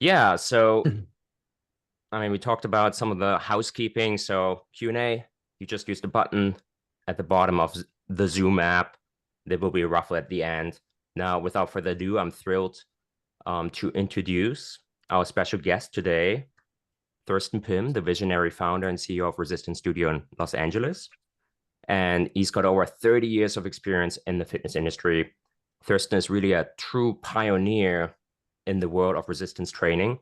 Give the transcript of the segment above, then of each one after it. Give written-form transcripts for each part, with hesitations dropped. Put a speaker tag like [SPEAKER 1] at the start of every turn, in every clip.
[SPEAKER 1] Yeah, so I mean, we talked about some of the housekeeping. So Q&A, you just use the button at the bottom of the Zoom app. They will be roughly at the end. Now, without further ado, I'm thrilled to introduce our special guest today, Thurston Pym, the visionary founder and CEO of Resistance Studio in Los Angeles. And he's got over 30 years of experience in the fitness industry. Thurston is really a true pioneer in the world of resistance training.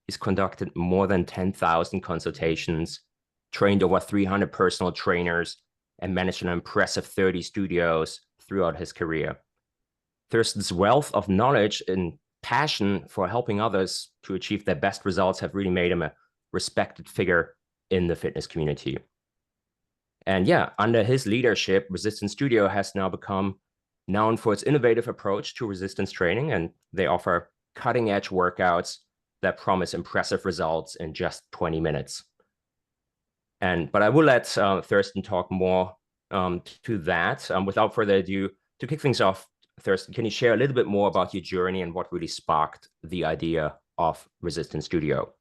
[SPEAKER 1] He's conducted more than 10,000 consultations, trained over 300 personal trainers, and managed an impressive 30 studios throughout his career. Thurston's wealth of knowledge and passion for helping others to achieve their best results have really made him a respected figure in the fitness community. And yeah, under his leadership, Resistance Studio has now become known for its innovative approach to resistance training, and they offer cutting-edge workouts that promise impressive results in just 20 minutes. But I will let Thurston talk more to that. Without further ado, to kick things off, Thurston, can you share a little bit more about your journey and what really sparked the idea of Resistance Studio?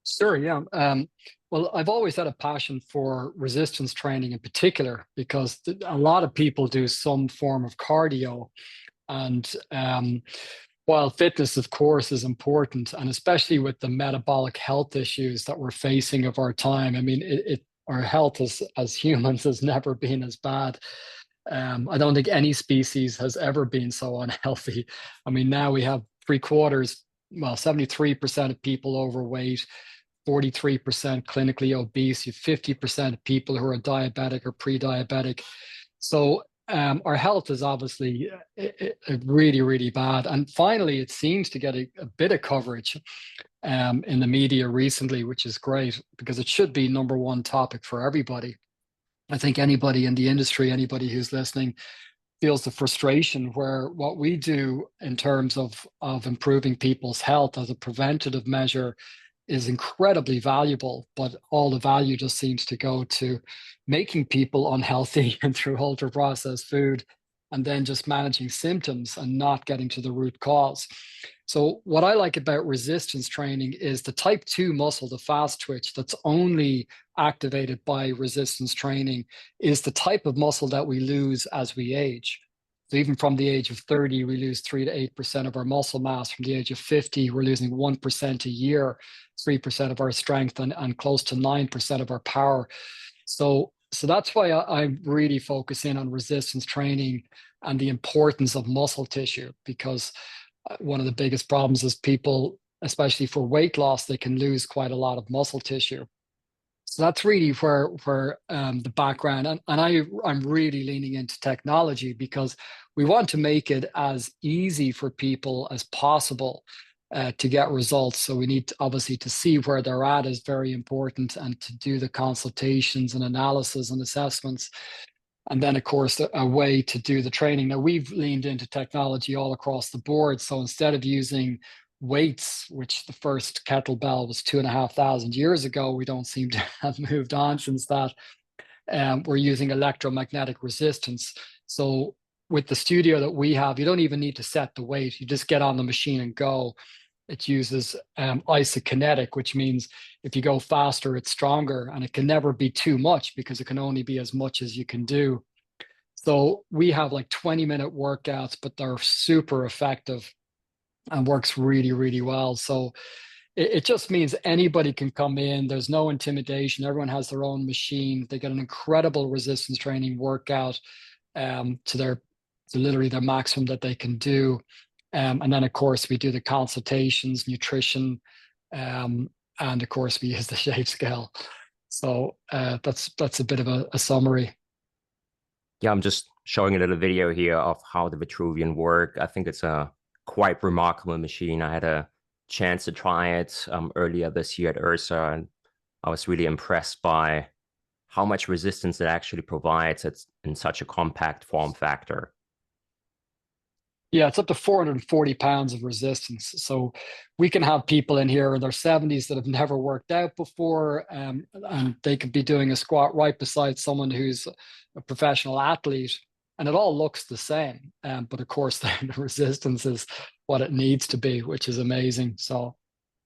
[SPEAKER 2] Sure, yeah. Well, I've always had a passion for resistance training in particular because a lot of people do some form of cardio. And while fitness, of course, is important, and especially with the metabolic health issues that we're facing of our time, I mean, our health as humans has never been as bad. I don't think any species has ever been so unhealthy. I mean, now we have three quarters, well, 73% of people overweight, 43% clinically obese, you have 50% of people who are diabetic or pre-diabetic. So our health is obviously really, really bad. And finally, it seems to get a bit of coverage in the media recently, which is great because it should be number one topic for everybody. I think anybody in the industry, anybody who's listening, feels the frustration where what we do in terms of improving people's health as a preventative measure is incredibly valuable, but all the value just seems to go to making people unhealthy and through ultra processed food, and then just managing symptoms and not getting to the root cause. So what I like about resistance training is the type 2 muscle, the fast twitch, that's only activated by resistance training is the type of muscle that we lose as we age. So even from the age of 30, we lose 3 to 8% of our muscle mass. From the age of 50, we're losing 1% a year, 3% of our strength, and close to 9% of our power. So that's why I really focus in on resistance training and the importance of muscle tissue, because one of the biggest problems is people, especially for weight loss, they can lose quite a lot of muscle tissue. So that's really where the background, and I'm really leaning into technology because we want to make it as easy for people as possible to get results. So we need obviously to see where they're at is very important, and to do the consultations and analysis and assessments. And then, of course, a way to do the training. Now, we've leaned into technology all across the board. So instead of using weights, which the first kettlebell was 2,500 years ago, we don't seem to have moved on since that. We're using electromagnetic resistance. So with the studio that we have, you don't even need to set the weight. You just get on the machine and go. It uses isokinetic, which means if you go faster, it's stronger, and it can never be too much because it can only be as much as you can do. So we have like 20-minute workouts, but they're super effective and works really, really well. So it just means anybody can come in. There's no intimidation. Everyone has their own machine. They get an incredible resistance training workout to literally their maximum that they can do. And then, of course, we do the consultations, nutrition, and of course, we use the ShapeScale. So that's a bit of a summary.
[SPEAKER 1] Yeah, I'm just showing a little video here of how the Vitruvian work. I think it's a quite remarkable machine. I had a chance to try it earlier this year at URSA, and I was really impressed by how much resistance it actually provides. It's in such a compact form factor.
[SPEAKER 2] Yeah, it's up to 440 pounds of resistance. So we can have people in here in their 70s that have never worked out before, and they could be doing a squat right beside someone who's a professional athlete, and it all looks the same. But of course, the resistance is what it needs to be, which is amazing. So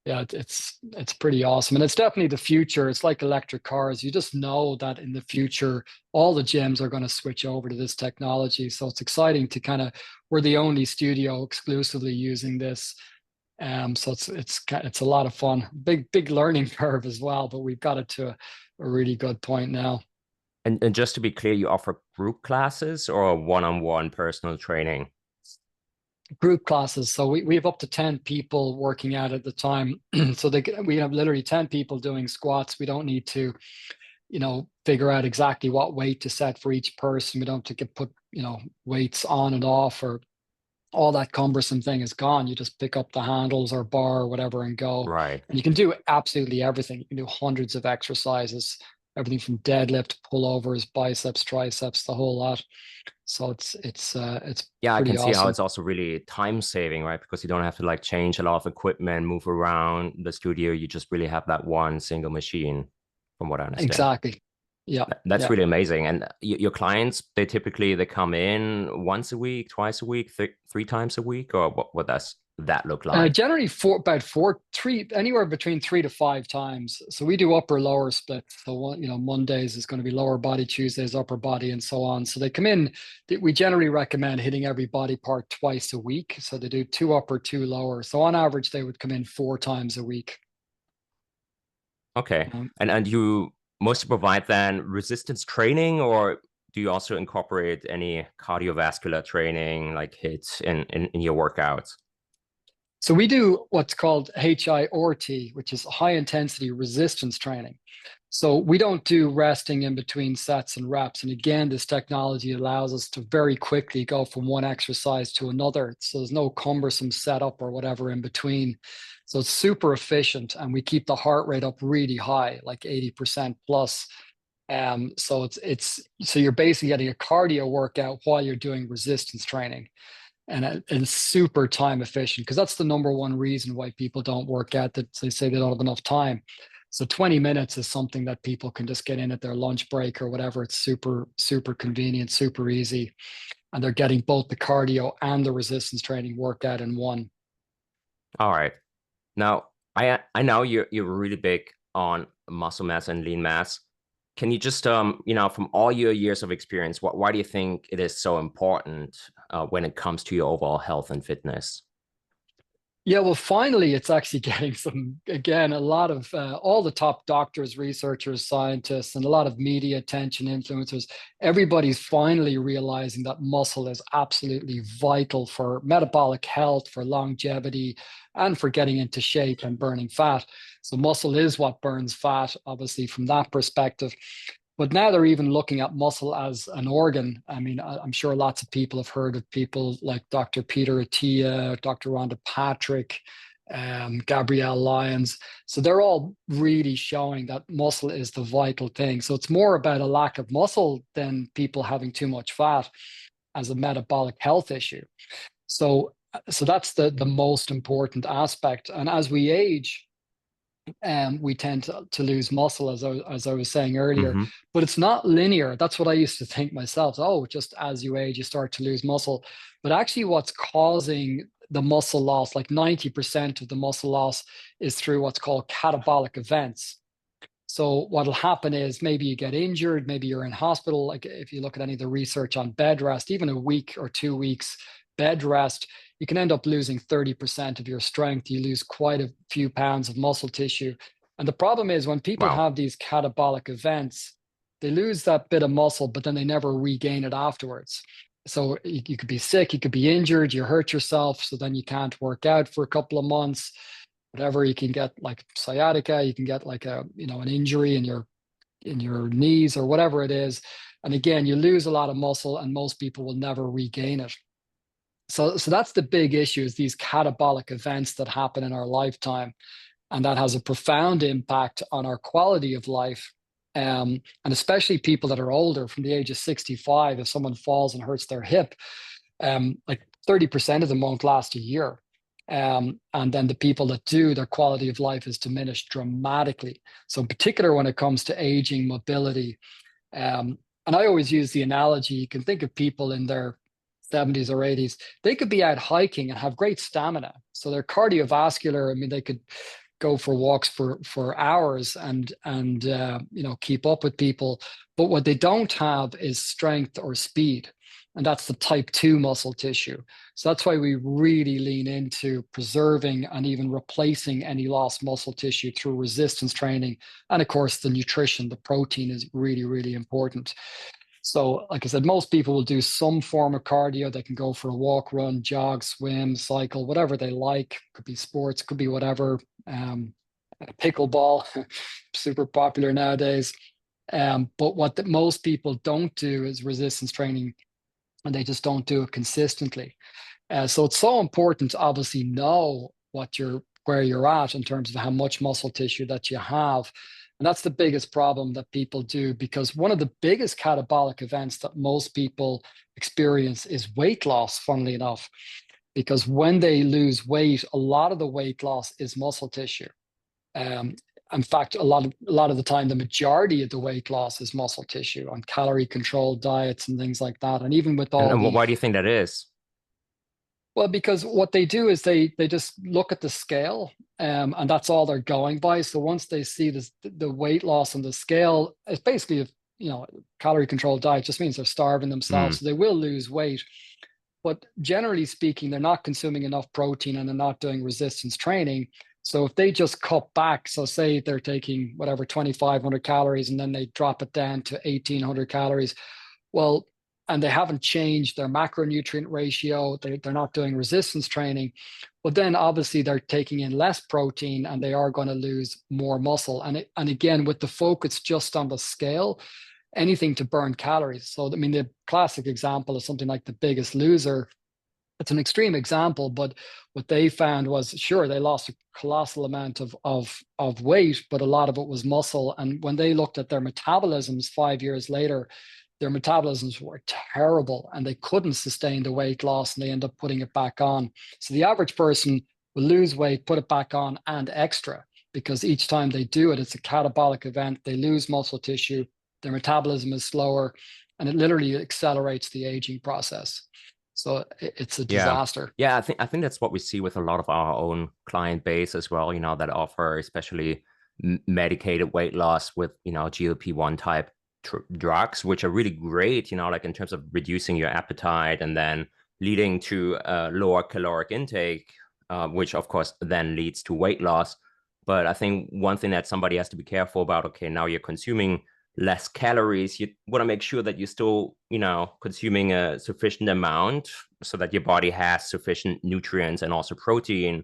[SPEAKER 2] yeah, it's pretty awesome. And it's definitely the future. It's like electric cars. You just know that in the future, all the gyms are going to switch over to this technology. So it's exciting to kind of, we're the only studio exclusively using this. So it's a lot of fun. Big learning curve as well, but we've got it to a really good point now.
[SPEAKER 1] And just to be clear, you offer group classes or one-on-one personal training?
[SPEAKER 2] Group classes. So we have up to 10 people working out at the time. So we have literally 10 people doing squats. We don't need to, figure out exactly what weight to set for each person. We don't have to put, weights on and off, or all that cumbersome thing is gone. You just pick up the handles or bar or whatever and go.
[SPEAKER 1] Right.
[SPEAKER 2] And you can do absolutely everything. You can do hundreds of exercises, everything from deadlift, pullovers, biceps, triceps, the whole lot. So it's
[SPEAKER 1] Yeah, I
[SPEAKER 2] pretty
[SPEAKER 1] can see how
[SPEAKER 2] awesome.
[SPEAKER 1] it's also really time saving, right? Because you don't have to like change a lot of equipment, move around the studio. You just really have that one single machine, from what I understand.
[SPEAKER 2] Exactly. Yeah.
[SPEAKER 1] That's
[SPEAKER 2] Yeah.
[SPEAKER 1] really amazing. And your clients, they come in once a week, twice a week, three times a week, or what does that look like?
[SPEAKER 2] Generally about four, three, anywhere between 3 to 5 times. So we do upper lower split. So Mondays is going to be lower body, Tuesdays upper body, and so on. So they come in. We generally recommend hitting every body part twice a week. So they do 2 upper, 2 lower. So on average, they would come in 4 times a week.
[SPEAKER 1] Okay.
[SPEAKER 2] Um,
[SPEAKER 1] And you mostly provide then resistance training, or do you also incorporate any cardiovascular training like hits in your workouts?
[SPEAKER 2] So we do what's called HIRT, which is high intensity resistance training. So we don't do resting in between sets and reps. And again, this technology allows us to very quickly go from one exercise to another. So there's no cumbersome setup or whatever in between. So it's super efficient, and we keep the heart rate up really high, like 80% plus. So so you're basically getting a cardio workout while you're doing resistance training, and it's super time efficient, because that's the number one reason why people don't work out, that they say they don't have enough time. So 20 minutes is something that people can just get in at their lunch break or whatever. It's super convenient, super easy, and they're getting both the cardio and the resistance training worked out in one.
[SPEAKER 1] All right. Now, I know you're really big on muscle mass and lean mass. Can you just from all your years of experience, why do you think it is so important when it comes to your overall health and fitness?
[SPEAKER 2] Yeah, well, finally, it's actually getting again, a lot of all the top doctors, researchers, scientists, and a lot of media attention, influencers. Everybody's finally realizing that muscle is absolutely vital for metabolic health, for longevity, and for getting into shape and burning fat. So, muscle is what burns fat, obviously, from that perspective. But now they're even looking at muscle as an organ. I mean, I'm sure lots of people have heard of people like Dr. Peter Attia, Dr. Rhonda Patrick, Gabrielle Lyons. So they're all really showing that muscle is the vital thing. So it's more about a lack of muscle than people having too much fat as a metabolic health issue. So that's the most important aspect. And as we age, we tend to lose muscle, as I was saying earlier,
[SPEAKER 1] Hmm.
[SPEAKER 2] but it's not linear. That's what I used to think myself. Oh, just as you age, you start to lose muscle. But actually, what's causing the muscle loss, like 90% of the muscle loss, is through what's called catabolic events. So what'll happen is maybe you get injured, maybe you're in hospital. Like if you look at any of the research on bed rest, even a week or 2 weeks bed rest, you can end up losing 30% of your strength. You lose quite a few pounds of muscle tissue. And the problem is when people
[SPEAKER 1] Wow.
[SPEAKER 2] have these catabolic events, they lose that bit of muscle, but then they never regain it afterwards. So you could be sick, you could be injured, you hurt yourself, so then you can't work out for a couple of months. Whatever, you can get like sciatica, you can get like an injury in your knees or whatever it is. And again, you lose a lot of muscle, and most people will never regain it. So that's the big issue, is these catabolic events that happen in our lifetime, and that has a profound impact on our quality of life. And especially people that are older, from the age of 65, if someone falls and hurts their hip, like 30% of them won't last a year. And then the people that do, their quality of life is diminished dramatically. So in particular, when it comes to aging, mobility, and I always use the analogy, you can think of people in their 70s or 80s, they could be out hiking and have great stamina. So they're cardiovascular. I mean, they could go for walks for hours and keep up with people. But what they don't have is strength or speed, and that's the type 2 muscle tissue. So that's why we really lean into preserving and even replacing any lost muscle tissue through resistance training. And of course, the nutrition, the protein is really, really important. So, like I said, most people will do some form of cardio. They can go for a walk, run, jog, swim, cycle, whatever they like. Could be sports, could be whatever. Pickleball, super popular nowadays. But what most people don't do is resistance training, and they just don't do it consistently. So it's so important to obviously know where you're at in terms of how much muscle tissue that you have. And that's the biggest problem that people do, because one of the biggest catabolic events that most people experience is weight loss, funnily enough, because when they lose weight, a lot of the weight loss is muscle tissue. In fact, a lot of the time, the majority of the weight loss is muscle tissue on calorie controlled diets and things like that. And even with all
[SPEAKER 1] And why do you think that is?
[SPEAKER 2] well, because what they do is they just look at the scale, and that's all they're going by. So once they see the weight loss on the scale, it's basically calorie controlled diet just means they're starving themselves.
[SPEAKER 1] Mm.
[SPEAKER 2] So they will lose weight. But generally speaking, they're not consuming enough protein and they're not doing resistance training. So if they just cut back, so say they're taking whatever 2,500 calories and then they drop it down to 1,800 calories, well, and they haven't changed their macronutrient ratio, they're not doing resistance training, well, then obviously they're taking in less protein and they are going to lose more muscle. And again, with the focus just on the scale, anything to burn calories. So, I mean, the classic example is something like The Biggest Loser. It's an extreme example, but what they found was, sure, they lost a colossal amount of weight, but a lot of it was muscle. And when they looked at their metabolisms 5 years later, their metabolisms were terrible and they couldn't sustain the weight loss, and they end up putting it back on. So the average person will lose weight, put it back on, and extra, because each time they do it, it's a catabolic event. They lose muscle tissue, their metabolism is slower, and it literally accelerates the aging process. So it's a
[SPEAKER 1] Yeah.
[SPEAKER 2] disaster.
[SPEAKER 1] Yeah, I think that's what we see with a lot of our own client base as well, that offer especially medicated weight loss with, GLP-1 type drugs, which are really great, like in terms of reducing your appetite and then leading to lower caloric intake, which of course then leads to weight loss. But I think one thing that somebody has to be careful about, okay, now you're consuming less calories, you want to make sure that you're still, consuming a sufficient amount so that your body has sufficient nutrients and also protein.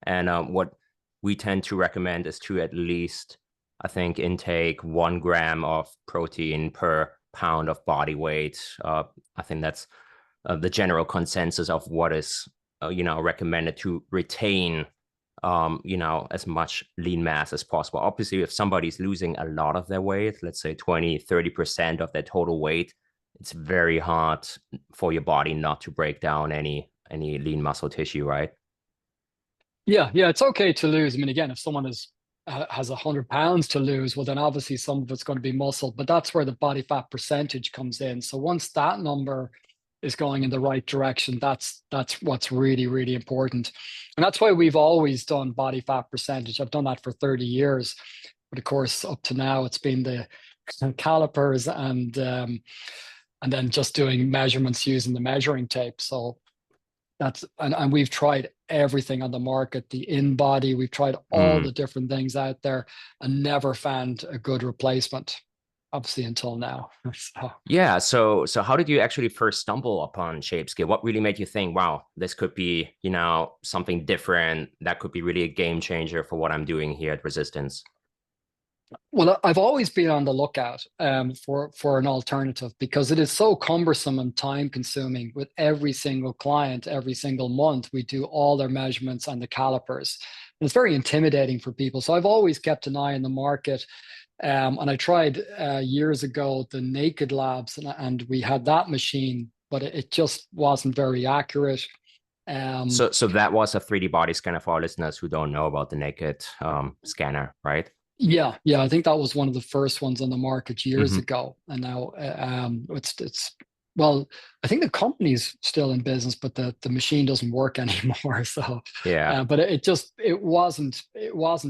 [SPEAKER 1] And what we tend to recommend is to at least, I think, intake 1 gram of protein per pound of body weight. I think that's the general consensus of what is, recommended to retain as much lean mass as possible. Obviously, if somebody's losing a lot of their weight, let's say 20-30% of their total weight, it's very hard for your body not to break down any lean muscle tissue, right?
[SPEAKER 2] Yeah, it's okay to lose. I mean, again, if someone has 100 pounds to lose, well, then obviously some of it's going to be muscle, but that's where the body fat percentage comes in. So once that number is going in the right direction, that's what's really, really important. And that's why we've always done body fat percentage. I've done that for 30 years. But of course, up to now, it's been the calipers and then just doing measurements using the measuring tape. So and we've tried everything on the market, the InBody, we've tried all the different things out there and never found a good replacement, obviously, until now. So.
[SPEAKER 1] Yeah. So how did you actually first stumble upon ShapeScale? What really made you think, wow, this could be, something different that could be really a game changer for what I'm doing here at Resistance?
[SPEAKER 2] Well, I've always been on the lookout for an alternative, because it is so cumbersome and time consuming with every single client. Every single month, we do all their measurements on the calipers. And it's very intimidating for people. So I've always kept an eye on the market. And I tried years ago the Naked Labs, and we had that machine, but it just wasn't very accurate.
[SPEAKER 1] So that was a 3D body scanner for our listeners who don't know about the Naked scanner, right?
[SPEAKER 2] Yeah, I think that was one of the first ones on the market years
[SPEAKER 1] Mm-hmm.
[SPEAKER 2] ago, and now it's well, I think the company's still in business, but the machine doesn't work anymore. So,
[SPEAKER 1] Yeah.
[SPEAKER 2] but it wasn't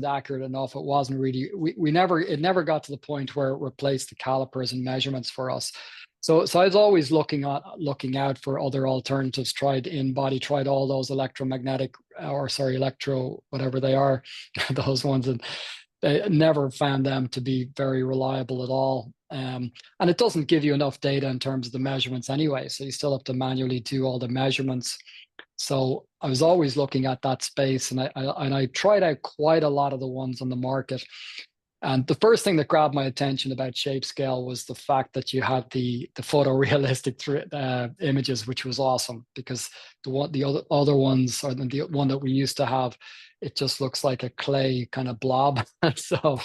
[SPEAKER 2] accurate enough. It wasn't really we never it never got to the point where it replaced the calipers and measurements for us. So I was always looking out for other alternatives. Tried in body, tried all those electromagnetic or sorry, electro whatever they are, those ones, and they never found them to be very reliable at all. And it doesn't give you enough data in terms of the measurements anyway. So you still have to manually do all the measurements. So I was always looking at that space, and I tried out quite a lot of the ones on the market. And the first thing that grabbed my attention about ShapeScale was the fact that you had the photorealistic images, which was awesome because the other ones, or the one that we used to have, it just looks like a clay kind of blob. So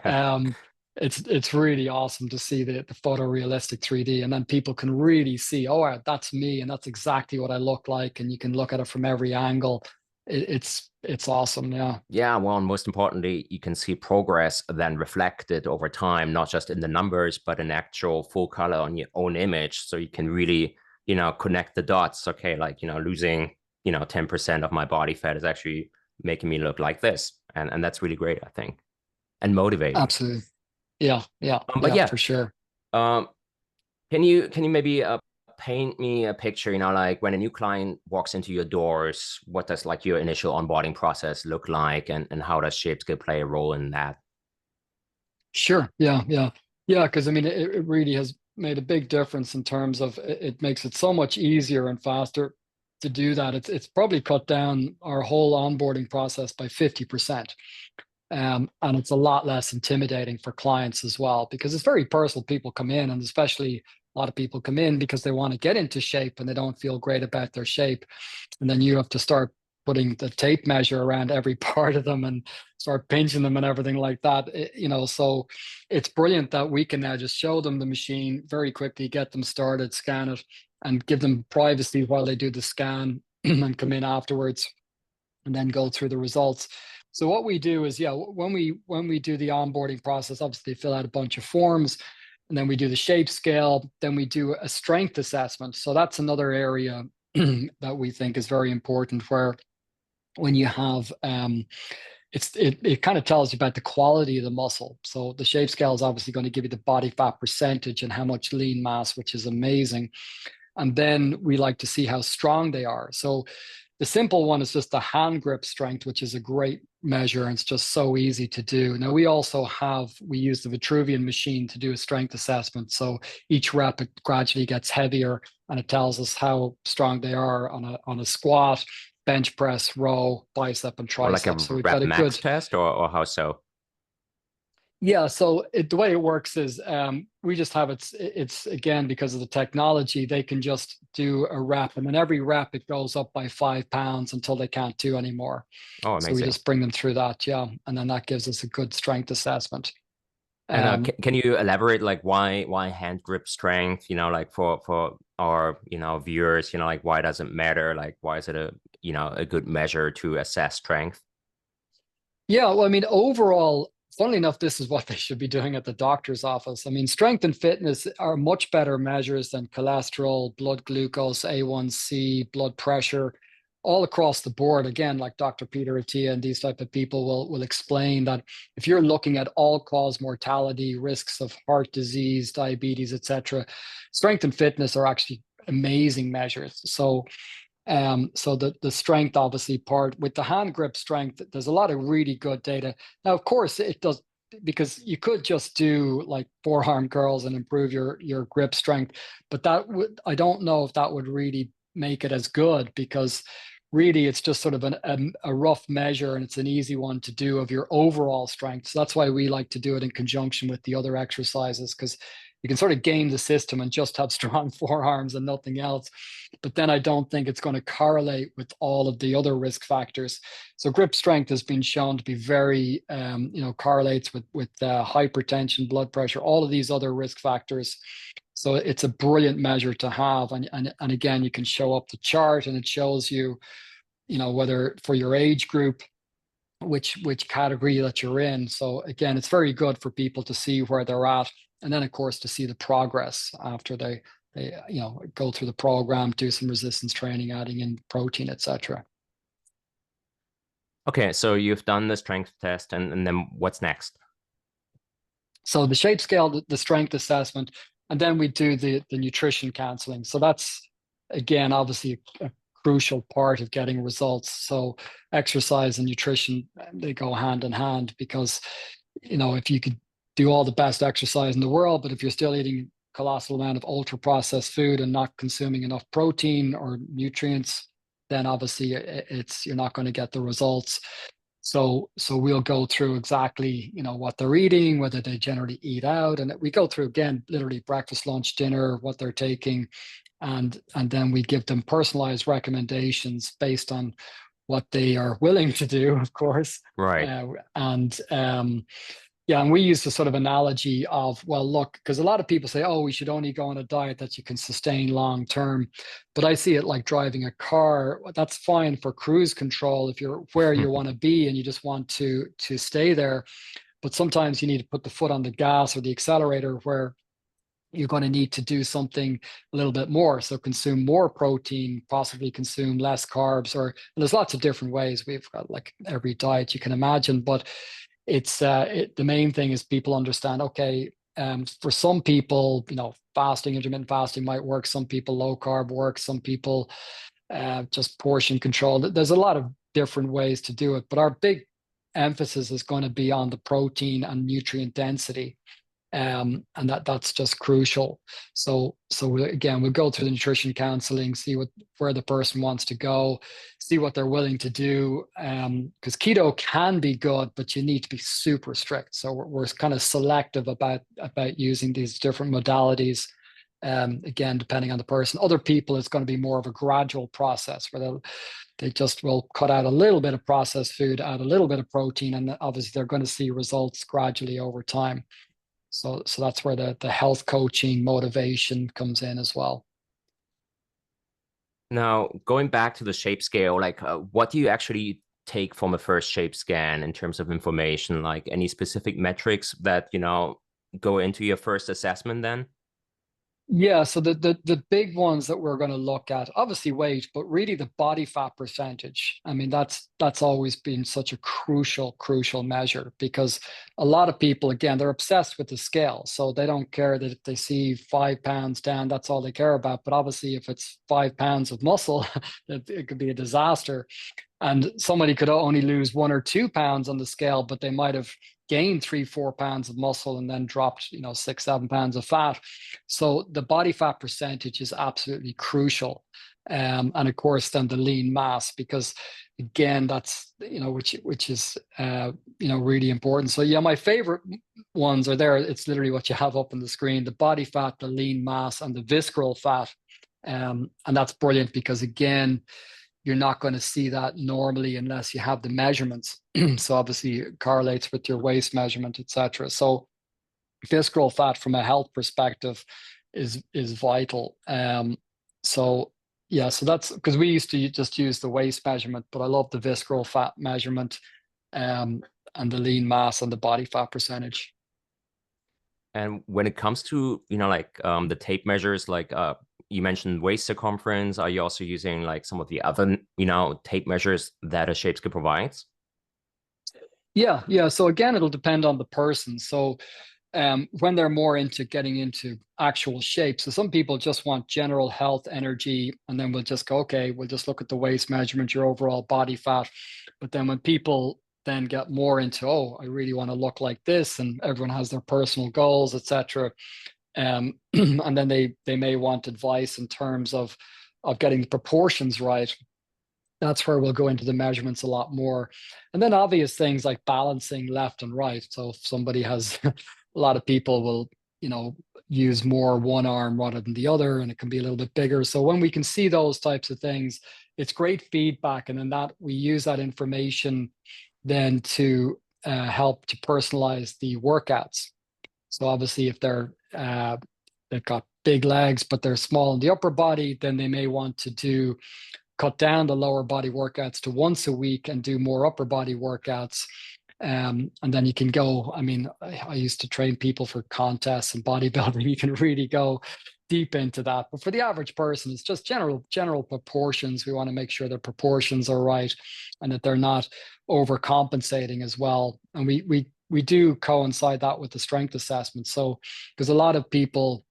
[SPEAKER 2] um, it's really awesome to see the photorealistic 3D, and then people can really see, oh, that's me, and that's exactly what I look like, and you can look at it from every angle. It's awesome, yeah.
[SPEAKER 1] Yeah, well, and most importantly, you can see progress then reflected over time, not just in the numbers, but in actual full color on your own image. So you can really, connect the dots. Okay, like, losing, 10% of my body fat is actually making me look like this. And that's really great, I think, and motivating.
[SPEAKER 2] Absolutely. Yeah, yeah,
[SPEAKER 1] But
[SPEAKER 2] yeah,
[SPEAKER 1] yeah,
[SPEAKER 2] for sure.
[SPEAKER 1] um, can you maybe paint me a picture, like when a new client walks into your doors, what does like your initial onboarding process look like, and how does ShapeScale play a role in that?
[SPEAKER 2] Sure. Yeah, yeah. Yeah, because I mean it really has made a big difference in terms of it makes it so much easier and faster to do that. It's probably cut down our whole onboarding process by 50%. And it's a lot less intimidating for clients as well because it's very personal. People come in, and especially a lot of people come in because they want to get into shape and they don't feel great about their shape. And then you have to start putting the tape measure around every part of them and start pinching them and everything like that. So it's brilliant that we can now just show them the machine very quickly, get them started, scan it, and give them privacy while they do the scan and come in afterwards and then go through the results. So what we do is, yeah, when we do the onboarding process, obviously fill out a bunch of forms, and then we do the shape scale. Then we do a strength assessment. So that's another area that we think is very important, where when you have it kind of tells you about the quality of the muscle. So the shape scale is obviously going to give you the body fat percentage and how much lean mass, which is amazing. And then we like to see how strong they are. So the simple one is just the hand grip strength, which is a great measure, and it's just so easy to do. Now we use the Vitruvian machine to do a strength assessment. So each rep it gradually gets heavier, and it tells us how strong they are on a squat, bench press, row, bicep, and
[SPEAKER 1] Or like a
[SPEAKER 2] tricep. So we've got
[SPEAKER 1] rep
[SPEAKER 2] a
[SPEAKER 1] max
[SPEAKER 2] good.
[SPEAKER 1] test, or how so?
[SPEAKER 2] Yeah, so the way it works is we just have it's again because of the technology, they can just do a rep, and then every rep it goes up by 5 pounds until they can't do anymore.
[SPEAKER 1] Oh,
[SPEAKER 2] So we
[SPEAKER 1] amazing.
[SPEAKER 2] just bring them through that, yeah, and then that gives us a good strength assessment.
[SPEAKER 1] And
[SPEAKER 2] Um,
[SPEAKER 1] can you elaborate like why hand grip strength, like for our, viewers, like why does it matter? Like why is it a good measure to assess strength?
[SPEAKER 2] yeah, well, I mean, overall, funnily enough, this is what they should be doing at the doctor's office. I mean, strength and fitness are much better measures than cholesterol, blood glucose, A1C, blood pressure, all across the board. Again, like Dr. Peter Attia and these type of people will explain that if you're looking at all-cause mortality, risks of heart disease, diabetes, etc., strength and fitness are actually amazing measures. So the strength obviously part with the hand grip strength, there's a lot of really good data. Now, of course, it does because you could just do like forearm curls and improve your grip strength, but I don't know if that would really make it as good because really it's just sort of a rough measure and it's an easy one to do of your overall strength. So that's why we like to do it in conjunction with the other exercises because you can sort of game the system and just have strong forearms and nothing else. But then I don't think it's going to correlate with all of the other risk factors. So grip strength has been shown to be very, correlates with hypertension, blood pressure, all of these other risk factors. So it's a brilliant measure to have. And again, you can show up the chart and it shows you, whether for your age group, which category that you're in. So again, it's very good for people to see where they're at, and then of course to see the progress after They, go through the program, do some resistance training, adding in protein, etc.
[SPEAKER 1] Okay, so you've done the strength test, and then what's next?
[SPEAKER 2] So the shape scale, the strength assessment, and then we do the nutrition counseling. So that's again obviously a crucial part of getting results. So exercise and nutrition, they go hand in hand, because if you could do all the best exercise in the world, but if you're still eating colossal amount of ultra processed food and not consuming enough protein or nutrients, then obviously you're not going to get the results. So we'll go through exactly, what they're eating, whether they generally eat out, and we go through again, literally breakfast, lunch, dinner, what they're taking, and then we give them personalized recommendations based on what they are willing to do, of course.
[SPEAKER 1] Right.
[SPEAKER 2] And Yeah, and we use the sort of analogy of, well, look, because a lot of people say, oh, we should only go on a diet that you can sustain long term. But I see it like driving a car. That's fine for cruise control if you're where you want to be and you just want to stay there. But sometimes you need to put the foot on the gas or the accelerator where you're going to need to do something a little bit more. So consume more protein, possibly consume less carbs, and there's lots of different ways. We've got like every diet you can imagine, but the main thing is people understand, okay, for some people, fasting, intermittent fasting might work. Some people low carb works. Some people just portion control. There's a lot of different ways to do it, but our big emphasis is going to be on the protein and nutrient density. And that's just crucial. So again, we'll go through the nutrition counseling, see where the person wants to go, see what they're willing to do. Because keto can be good, but you need to be super strict. So we're kind of selective about using these different modalities. Again, depending on the person. Other people, it's going to be more of a gradual process where they just will cut out a little bit of processed food, add a little bit of protein, and obviously they're going to see results gradually over time. So that's where the health coaching motivation comes in as well.
[SPEAKER 1] Now, going back to the shape scale, like what do you actually take from a first shape scan in terms of information? Like any specific metrics that, go into your first assessment then?
[SPEAKER 2] Yeah, so the big ones that we're going to look at, obviously weight, but really the body fat percentage. I mean, that's always been such a crucial measure, because a lot of people, again, they're obsessed with the scale. So they don't care that if they see 5 pounds down, that's all they care about. But obviously, if it's 5 pounds of muscle, it could be a disaster. And somebody could only lose 1 or 2 pounds on the scale, but they might have gained 3, 4 pounds of muscle and then dropped, 6, 7 pounds of fat. So the body fat percentage is absolutely crucial. And of course, then the lean mass, because again, that's, which is, really important. So yeah, my favorite ones are there. It's literally what you have up on the screen: the body fat, the lean mass, and the visceral fat. And that's brilliant because, again, you're not going to see that normally unless you have the measurements. So obviously it correlates with your waist measurement, etc. So visceral fat from a health perspective is vital. So yeah, so that's because we used to just use the waist measurement, but I love the visceral fat measurement, and the lean mass and the body fat percentage.
[SPEAKER 1] And when it comes to, like the tape measures, like you mentioned waist circumference, are you also using like some of the other, tape measures that a ShapeScale provides?
[SPEAKER 2] Yeah. So again, it'll depend on the person. So when they're more into getting into actual shape. So some people just want general health, energy, and then we'll just go, okay, we'll just look at the waist measurement, your overall body fat. But then when people then get more into, oh, I really want to look like this, and everyone has their personal goals, etc. And then they may want advice in terms of getting the proportions right. That's where we'll go into the measurements a lot more. And then obvious things like balancing left and right. So if somebody has a lot of people will, use more one arm rather than the other, and it can be a little bit bigger. So when we can see those types of things, it's great feedback. And then that we use that information then to help to personalize the workouts. So obviously, if they've got big legs, but they're small in the upper body, then they may want to cut down the lower body workouts to once a week and do more upper body workouts. And then you can go, I mean, I used to train people for contests and bodybuilding. You can really go deep into that. But for the average person, it's just general proportions. We want to make sure their proportions are right and that they're not overcompensating as well. And we do coincide that with the strength assessment. So because a lot of people,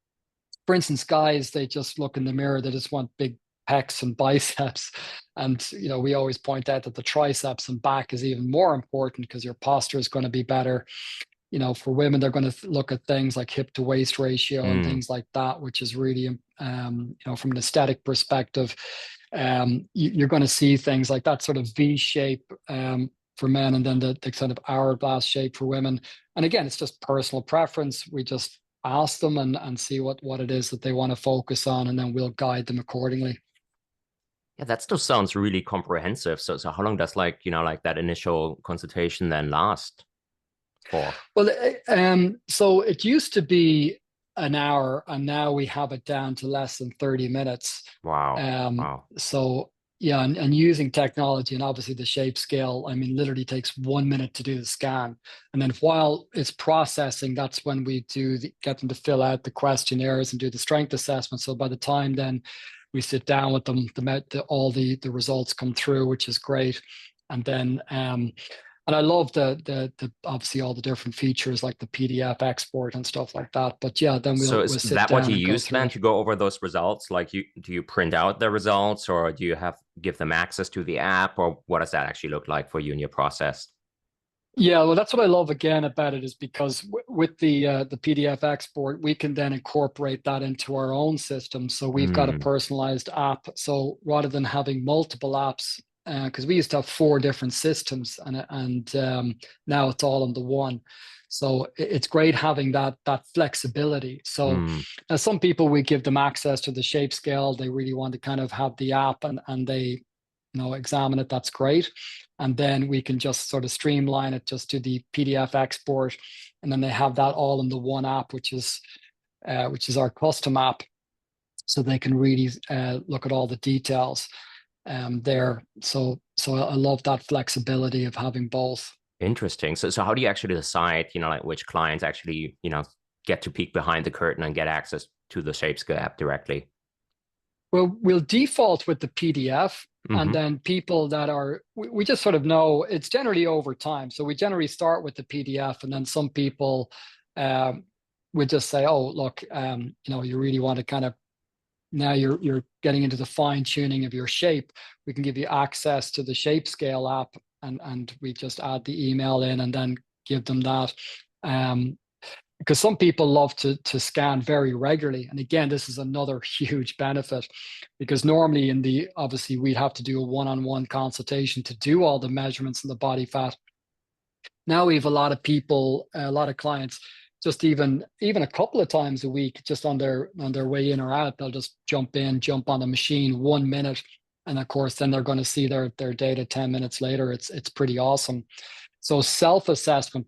[SPEAKER 2] for instance, guys, they just look in the mirror, they just want big pecs and biceps. And we always point out that the triceps and back is even more important because your posture is going to be better. For women, they're going to look at things like hip to waist ratio and
[SPEAKER 1] Mm.
[SPEAKER 2] things like that, which is really, from an aesthetic perspective, you're going to see things like that sort of V shape for men, and then the kind of hourglass shape for women. And again, it's just personal preference. We just ask them and see what it is that they want to focus on, and then we'll guide them accordingly.
[SPEAKER 1] Yeah, that still sounds really comprehensive. So how long does like that initial consultation then last for?
[SPEAKER 2] Well, so it used to be an hour, and now we have it down to less than 30 minutes.
[SPEAKER 1] Wow. Wow.
[SPEAKER 2] So yeah, and using technology, and obviously the shape scale, I mean, literally takes 1 minute to do the scan. And then while it's processing, that's when we get them to fill out the questionnaires and do the strength assessment. So by the time then we sit down with them, all the results come through, which is great. And then and I love the obviously all the different features like the PDF export and stuff like that. But yeah, then
[SPEAKER 1] So
[SPEAKER 2] we'll
[SPEAKER 1] is
[SPEAKER 2] sit
[SPEAKER 1] that what
[SPEAKER 2] down
[SPEAKER 1] you
[SPEAKER 2] and go
[SPEAKER 1] use
[SPEAKER 2] through
[SPEAKER 1] then
[SPEAKER 2] it.
[SPEAKER 1] to go over those results? Like do you print out the results, or do you have give them access to the app, or what does that actually look like for you in your process?
[SPEAKER 2] Yeah, well, that's what I love again about it is because with the PDF export, we can then incorporate that into our own system. So we've got a
[SPEAKER 1] Mm.
[SPEAKER 2] personalized app. So rather than having multiple apps, because we used to have 4 different systems, and now it's all under one. So it's great having that flexibility. So
[SPEAKER 1] Mm.
[SPEAKER 2] some people, we give them access to the shape scale. They really want to kind of have the app and they examine it. That's great. And then we can just sort of streamline it just to the PDF export, and then they have that all in the one app, which is our custom app, so they can really look at all the details there. So I love that flexibility of having both.
[SPEAKER 1] Interesting. So how do you actually decide, like which clients actually, get to peek behind the curtain and get access to the ShapeScale app directly?
[SPEAKER 2] Well, we'll default with the PDF, and
[SPEAKER 1] Mm-hmm.
[SPEAKER 2] then people that we just sort of know it's generally over time. So we generally start with the PDF, and then some people um, would just say, "Oh, look, you really want to kind of now you're getting into the fine tuning of your shape. We can give you access to the ShapeScale app, and we just add the email in, and then give them that." Um, because some people love to scan very regularly. And again, this is another huge benefit because normally obviously we'd have to do a one-on-one consultation to do all the measurements in the body fat. Now we have a lot of people, a lot of clients, just even a couple of times a week, just on their way in or out, they'll just jump on the machine 1 minute. And of course, then they're going to see their data 10 minutes later. It's pretty awesome. So self-assessment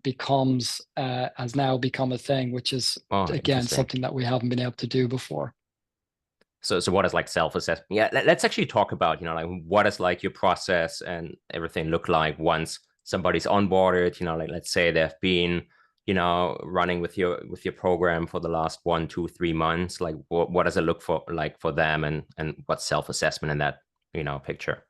[SPEAKER 2] has now become a thing, which is
[SPEAKER 1] Oh,
[SPEAKER 2] again
[SPEAKER 1] interesting.
[SPEAKER 2] something that we haven't been able to do before.
[SPEAKER 1] So what is like self-assessment? Yeah, let's actually talk about, like what is like your process and everything look like once somebody's onboarded, like let's say they've been, running with your program for the last 1, 2, 3 months. Like what does it look for like for them, and what's self-assessment in that, picture?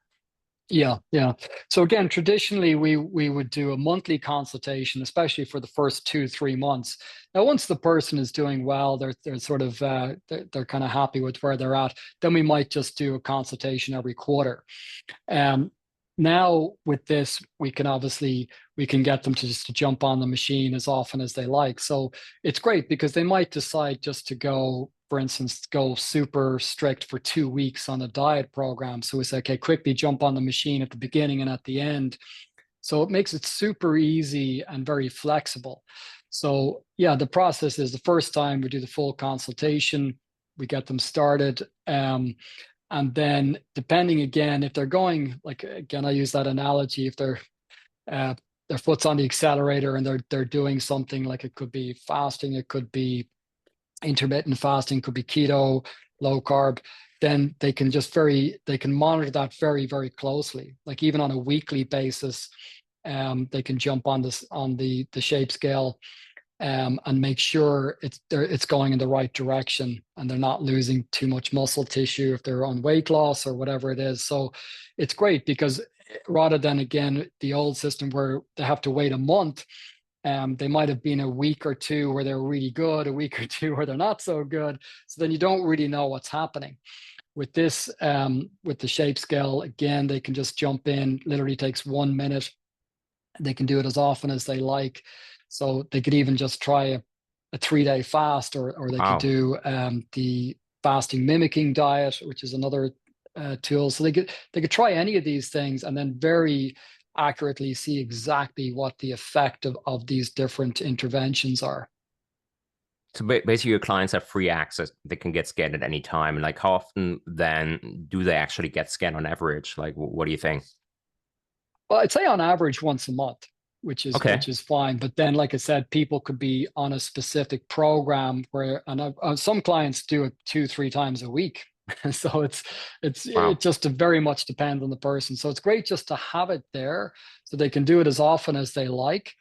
[SPEAKER 2] Yeah, yeah. So again, traditionally we would do a monthly consultation, especially for the first 2, 3 months. Now, once the person is doing well, they're sort of they're kind of happy with where they're at. Then we might just do a consultation every quarter. Um, Now with this, we can get them to jump on the machine as often as they like. So it's great because they might decide just to go, for instance, go super strict for 2 weeks on a diet program. So we say, okay, quickly jump on the machine at the beginning and at the end. So it makes it super easy and very flexible. So yeah, the process is the first time we do the full consultation, we get them started. And then depending again, if they're going, like again, I use that analogy, if uh, their foot's on the accelerator and they're doing something like it could be fasting, it could be intermittent fasting, could be keto, low carb, then they can monitor that very, very closely. Like even on a weekly basis, they can jump on the shape scale and make sure it's going in the right direction and they're not losing too much muscle tissue if they're on weight loss or whatever it is. So it's great because rather than, again, the old system where they have to wait a month, they might have been a week or two where they're really good, a week or two where they're not so good. So then you don't really know what's happening. With this, with the ShapeScale, again, they can just jump in, literally takes 1 minute. They can do it as often as they like. So they could even just try a 3-day fast, or they could
[SPEAKER 1] Wow.
[SPEAKER 2] do the fasting mimicking diet, which is another tool. So they could try any of these things and then very accurately see exactly what the effect of these different interventions are.
[SPEAKER 1] So basically, your clients have free access. They can get scanned at any time. And like, how often then do they actually get scanned on average? Like, what do you think?
[SPEAKER 2] Well, I'd say on average once a month, which is
[SPEAKER 1] Okay.
[SPEAKER 2] fine. But then, like I said, people could be on a specific program where, and some clients do it 2-3 times a week. So it
[SPEAKER 1] Wow.
[SPEAKER 2] just very much depends on the person. So it's great just to have it there, so they can do it as often as they like.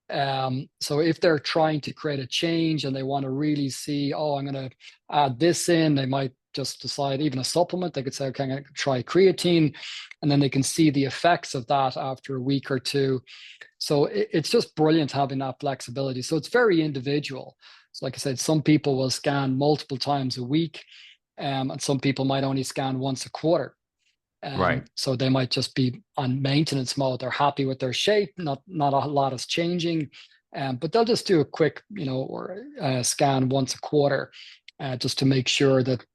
[SPEAKER 2] So if they're trying to create a change and they want to really see, oh, I'm going to add this in, they might just decide, even a supplement, they could say, okay, I'm going to try creatine, and then they can see the effects of that after a week or two. So it's just brilliant having that flexibility. So it's very individual. So like I said, some people will scan multiple times a week, and some people might only scan once a quarter.
[SPEAKER 1] Right.
[SPEAKER 2] So they might just be on maintenance mode. They're happy with their shape. Not a lot is changing, but they'll just do a quick, or scan once a quarter, just to make sure that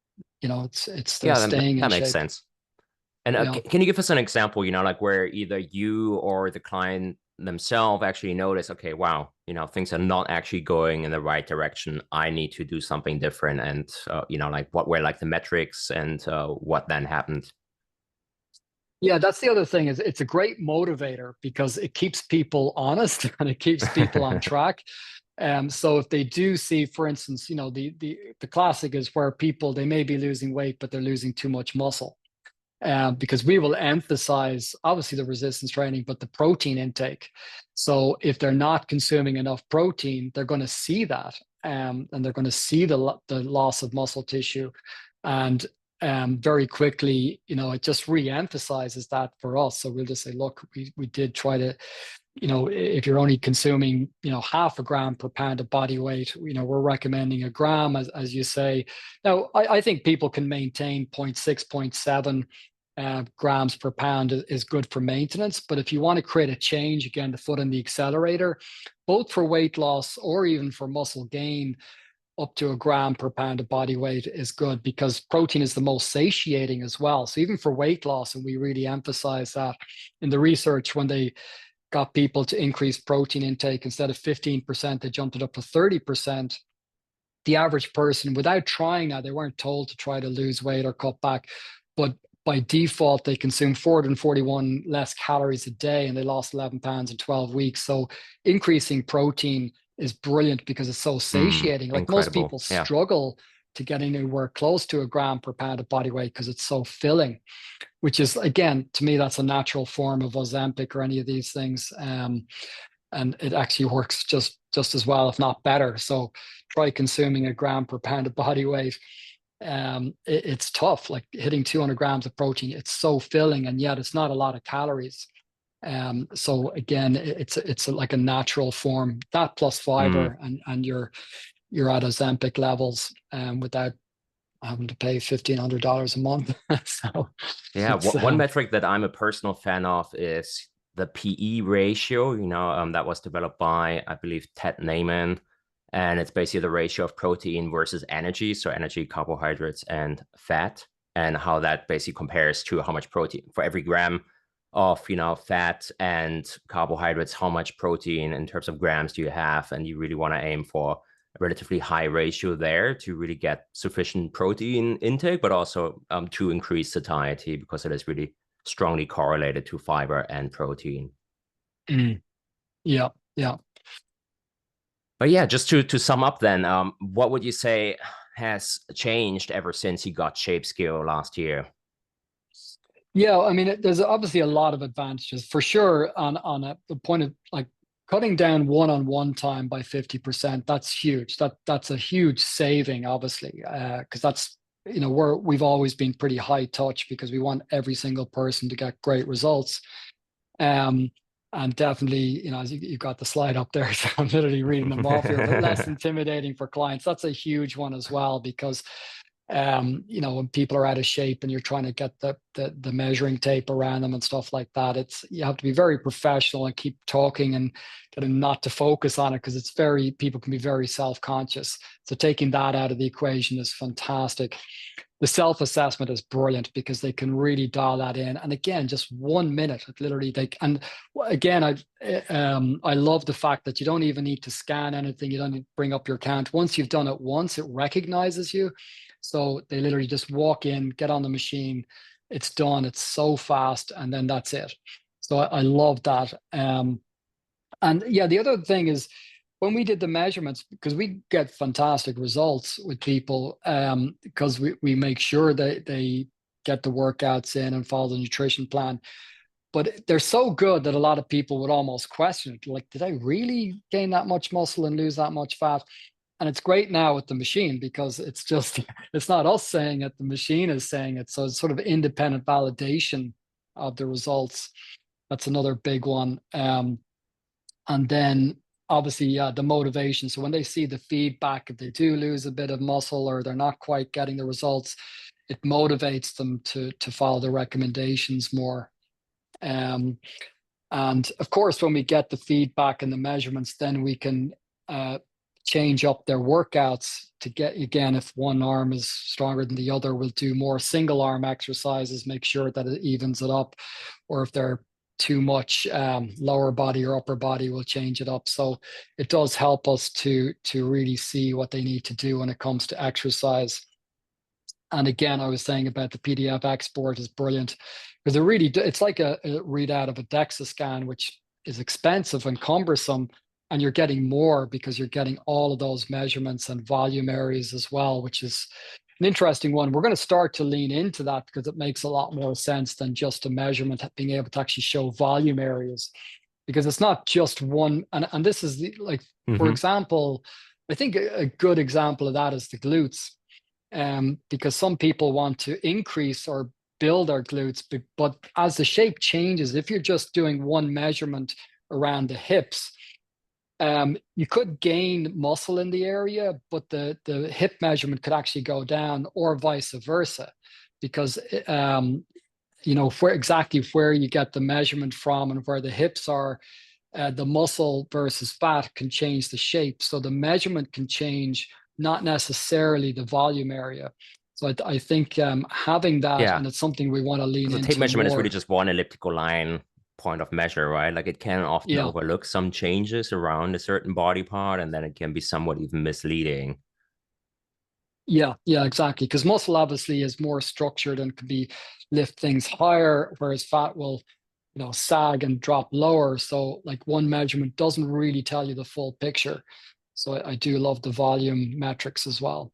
[SPEAKER 2] it's they're
[SPEAKER 1] Yeah,
[SPEAKER 2] staying in
[SPEAKER 1] that makes
[SPEAKER 2] shape.
[SPEAKER 1] sense. And
[SPEAKER 2] Yeah.
[SPEAKER 1] can you give us an example, like where either you or the client themselves actually notice, okay, wow, things are not actually going in the right direction. I need to do something different. And, like what were like the metrics and what then happened?
[SPEAKER 2] Yeah, that's the other thing, is it's a great motivator because it keeps people honest and it keeps people on track. So if they do see, for instance, the classic is where people, they may be losing weight, but they're losing too much muscle. Because we will emphasize obviously the resistance training, but the protein intake. So if they're not consuming enough protein, they're going to see that, and they're going to see the loss of muscle tissue, and very quickly, it just re-emphasizes that for us. So we'll just say, look, we did try to, if you're only consuming, half a gram per pound of body weight, we're recommending a gram, as you say. Now, I think people can maintain 0.6, 0.7 grams per pound is good for maintenance. But if you want to create a change, again, the foot in the accelerator, both for weight loss or even for muscle gain, up to a gram per pound of body weight is good, because protein is the most satiating as well. So even for weight loss, and we really emphasize that in the research, when they got people to increase protein intake, instead of 15%, they jumped it up to 30%. The average person, without trying that, they weren't told to try to lose weight or cut back, but by default, they consume 441 less calories a day, and they lost 11 pounds in 12 weeks. So increasing protein is brilliant because it's so satiating. Like, most people
[SPEAKER 1] Incredible. Yeah.
[SPEAKER 2] struggle to get anywhere close to a gram per pound of body weight because it's so filling, which is, again, to me, that's a natural form of Ozempic or any of these things. And it actually works just as well, if not better. So try consuming a gram per pound of body weight. It's tough, like hitting 200 grams of protein. It's so filling, and yet it's not a lot of calories. So again, it's like a natural form, that plus
[SPEAKER 1] Mm.
[SPEAKER 2] fiber, and you're at Ozempic levels, without having to pay $1,500 a month. So
[SPEAKER 1] Yeah,
[SPEAKER 2] it's
[SPEAKER 1] one metric that I'm a personal fan of is the PE ratio. That was developed by, I believe, Ted Naiman, and it's basically the ratio of protein versus energy, so energy, carbohydrates, and fat, and how that basically compares to how much protein for every gram of fat and carbohydrates, how much protein in terms of grams do you have, and you really want to aim for relatively high ratio there to really get sufficient protein intake, but also to increase satiety, because it is really strongly correlated to fiber and protein.
[SPEAKER 2] Mm, yeah, yeah.
[SPEAKER 1] But yeah, just to sum up then, what would you say has changed ever since you got ShapeScale last year?
[SPEAKER 2] Yeah, I mean, there's obviously a lot of advantages for sure on the point of, like, cutting down one-on-one time by 50%, that's huge. That's a huge saving, obviously, because that's, we've always been pretty high touch because we want every single person to get great results. Um, and definitely, as you've got the slide up there, so I'm literally reading them off here, but less intimidating for clients. That's a huge one as well, because when people are out of shape and you're trying to get the measuring tape around them and stuff like that, you have to be very professional and keep talking and get them not to focus on it, because people can be very self-conscious. So taking that out of the equation is fantastic. The self-assessment is brilliant because they can really dial that in. And again, just 1 minute, literally and again, I love the fact that you don't even need to scan anything. You don't need to bring up your count. Once you've done it once, it recognizes you. So they literally just walk in, get on the machine, it's done. It's so fast, and then that's it. So I love that. And yeah, the other thing is, when we did the measurements, because we get fantastic results with people, because we make sure that they get the workouts in and follow the nutrition plan. But they're so good that a lot of people would almost question it. Like, did I really gain that much muscle and lose that much fat? And it's great now with the machine, because it's not us saying it, the machine is saying it. So it's sort of independent validation of the results. That's another big one. And then obviously, yeah, the motivation. So when they see the feedback, if they do lose a bit of muscle or they're not quite getting the results, it motivates them to follow the recommendations more. And of course, when we get the feedback and the measurements, then we can change up their workouts to get, again, if one arm is stronger than the other, we'll do more single arm exercises, make sure that it evens it up. Or if they're too much lower body or upper body, we'll change it up. So it does help us to really see what they need to do when it comes to exercise. And again, I was saying about the PDF export is brilliant, because it's like a readout of a DEXA scan, which is expensive and cumbersome, and you're getting more because you're getting all of those measurements and volume areas as well, which is an interesting one. We're going to start to lean into that because it makes a lot more sense than just a measurement, being able to actually show volume areas, because it's not just one. And this is for example, I think a good example of that is the glutes. Because some people want to increase or build our glutes, but as the shape changes, if you're just doing one measurement around the hips, you could gain muscle in the area, but the hip measurement could actually go down, or vice versa, because where you get the measurement from and where the hips are, the muscle versus fat can change the shape. So the measurement can change, not necessarily the volume area. So I think having that,
[SPEAKER 1] Yeah.
[SPEAKER 2] and it's something we want to lean
[SPEAKER 1] The
[SPEAKER 2] into
[SPEAKER 1] tape measurement is
[SPEAKER 2] more.
[SPEAKER 1] really just one elliptical line point of measure, right? Like, it can often
[SPEAKER 2] Yeah,
[SPEAKER 1] overlook some changes around a certain body part, and then it can be somewhat even misleading.
[SPEAKER 2] yeah, exactly. Because muscle obviously is more structured and can be lift things higher, whereas fat will, sag and drop lower. So like one measurement doesn't really tell you the full picture. So I do love the volume metrics as well.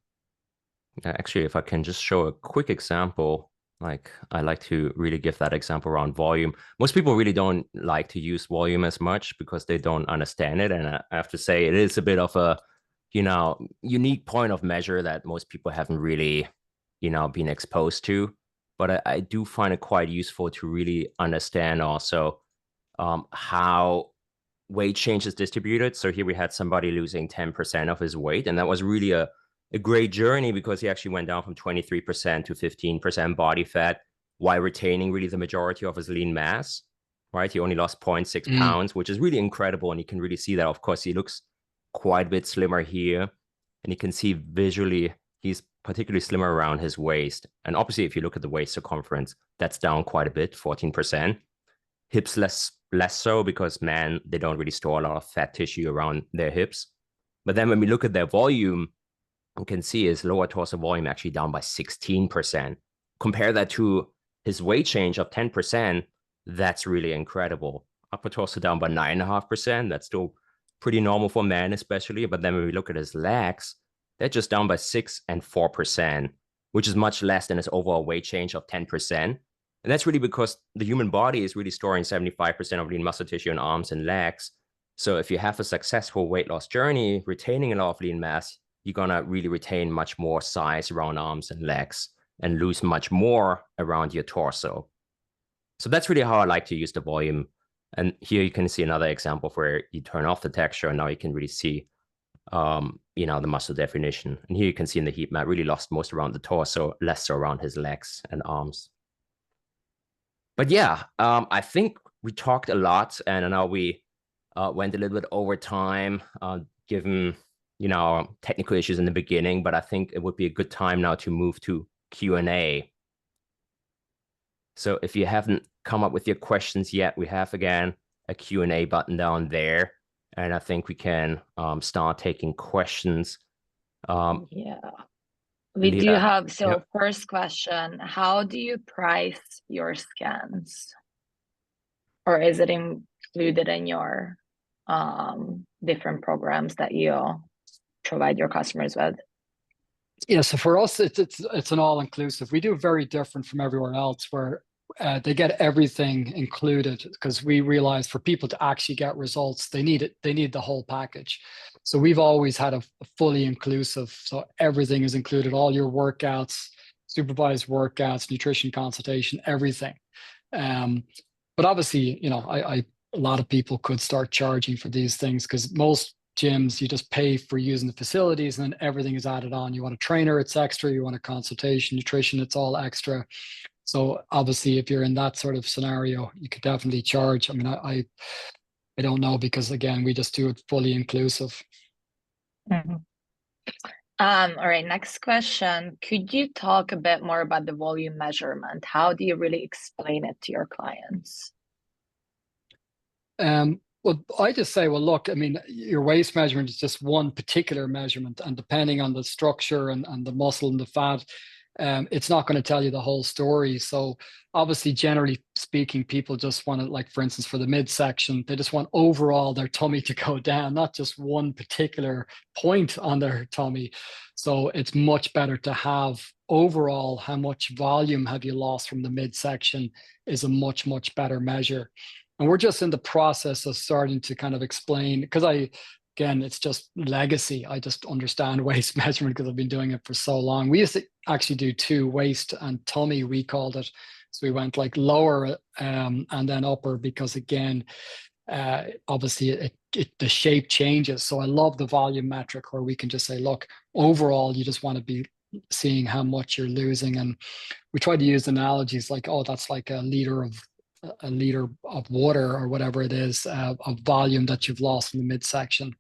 [SPEAKER 1] Actually, if I can just show a quick example, like, I like to really give that example around volume. Most people really don't like to use volume as much because they don't understand it. And I have to say, it is a bit of a, unique point of measure that most people haven't really, been exposed to. But I do find it quite useful to really understand also how weight change is distributed. So here we had somebody losing 10% of his weight, and that was really a great journey because he actually went down from 23% to 15% body fat while retaining really the majority of his lean mass, right? He only lost 0.6
[SPEAKER 2] Mm,
[SPEAKER 1] pounds, which is really incredible. And you can really see that. Of course, he looks quite a bit slimmer here. And you can see visually, he's particularly slimmer around his waist. And obviously, if you look at the waist circumference, that's down quite a bit, 14%. Hips less so, because men, they don't really store a lot of fat tissue around their hips. But then when we look at their volume, you can see his lower torso volume actually down by 16%. Compare that to his weight change of 10%. That's really incredible. Upper torso down by 9.5%. That's still pretty normal for men, especially. But then when we look at his legs, they're just down by 6 and 4%, which is much less than his overall weight change of 10%. And that's really because the human body is really storing 75% of lean muscle tissue in arms and legs. So if you have a successful weight loss journey, retaining a lot of lean mass, you're gonna really retain much more size around arms and legs and lose much more around your torso. So that's really how I like to use the volume. And here you can see another example where you turn off the texture and now you can really see the muscle definition. And here you can see in the heat map, really lost most around the torso, less so around his legs and arms. But yeah, I think we talked a lot, and I know we went a little bit over time, given technical issues in the beginning. But I think it would be a good time now to move to Q&A. So if you haven't come up with your questions yet, we have again a Q&A button down there, and I think we can start taking questions.
[SPEAKER 3] Yeah. We do
[SPEAKER 1] Leela,
[SPEAKER 3] have, so
[SPEAKER 1] yep.
[SPEAKER 3] First question, how do you price your scans? Or is it included in your different programs that you provide your customers with?
[SPEAKER 2] Yeah, so for us, it's an all-inclusive. We do very different from everywhere else, where they get everything included, because we realize for people to actually get results, they need it. They need the whole package. So we've always had a fully inclusive. So everything is included, all your workouts, supervised workouts, nutrition consultation, everything. But obviously, a lot of people could start charging for these things, because most gyms, you just pay for using the facilities and then everything is added on. You want a trainer, it's extra. You want a consultation, nutrition, it's all extra. So obviously, if you're in that sort of scenario, you could definitely charge. I mean, I don't know, because again, we just do it fully inclusive.
[SPEAKER 3] Mm-hmm. All right, next question. Could you talk a bit more about the volume measurement? How do you really explain it to your clients?
[SPEAKER 2] Well, I just say, well, look, I mean, your waist measurement is just one particular measurement, and depending on the structure and the muscle and the fat, it's not going to tell you the whole story. So obviously, generally speaking, people just want to, like, for instance, for the midsection, they just want overall their tummy to go down, not just one particular point on their tummy. So it's much better to have overall how much volume have you lost from the midsection is a much, much better measure. And we're just in the process of starting to kind of explain, because again, it's just legacy. I just understand waist measurement because I've been doing it for so long. We used to actually do two, waist and tummy, we called it. So we went like lower and then upper, because again, obviously the shape changes. So I love the volume metric, where we can just say, look, overall, you just want to be seeing how much you're losing. And we try to use analogies like, oh, that's like a liter of water or whatever it is, of volume that you've lost in the midsection.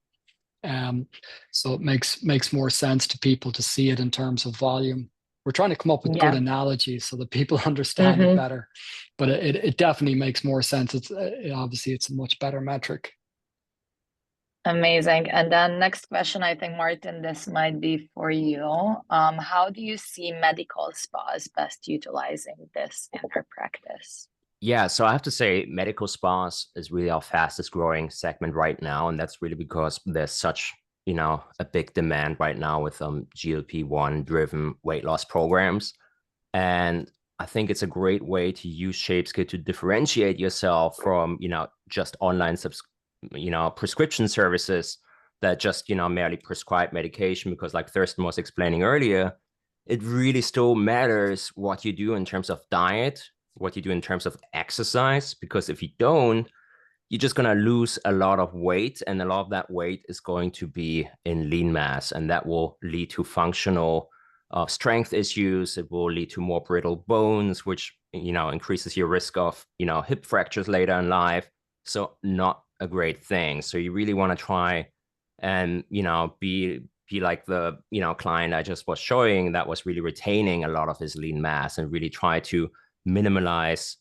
[SPEAKER 2] So it makes more sense to people to see it in terms of volume. We're trying to come up with good analogies so that people understand it better, but it definitely makes more sense. Obviously it's a much better metric.
[SPEAKER 3] Amazing. And then next question, I think, Martin, this might be for you. How do you see medical spas best utilizing this in their practice?
[SPEAKER 1] Yeah, so I have to say medical spas is really our fastest growing segment right now. And that's really because there's such, a big demand right now with GLP-1 driven weight loss programs. And I think it's a great way to use ShapeScale to differentiate yourself from, just online prescription services that just, merely prescribe medication. Because like Thurston was explaining earlier, it really still matters what you do in terms of diet, what you do in terms of exercise, because if you don't, you're just going to lose a lot of weight, and a lot of that weight is going to be in lean mass, and that will lead to functional strength issues. It will lead to more brittle bones, which increases your risk of hip fractures later in life. So not a great thing. So you really want to try and be like the client I just was showing, that was really retaining a lot of his lean mass, and really try to minimize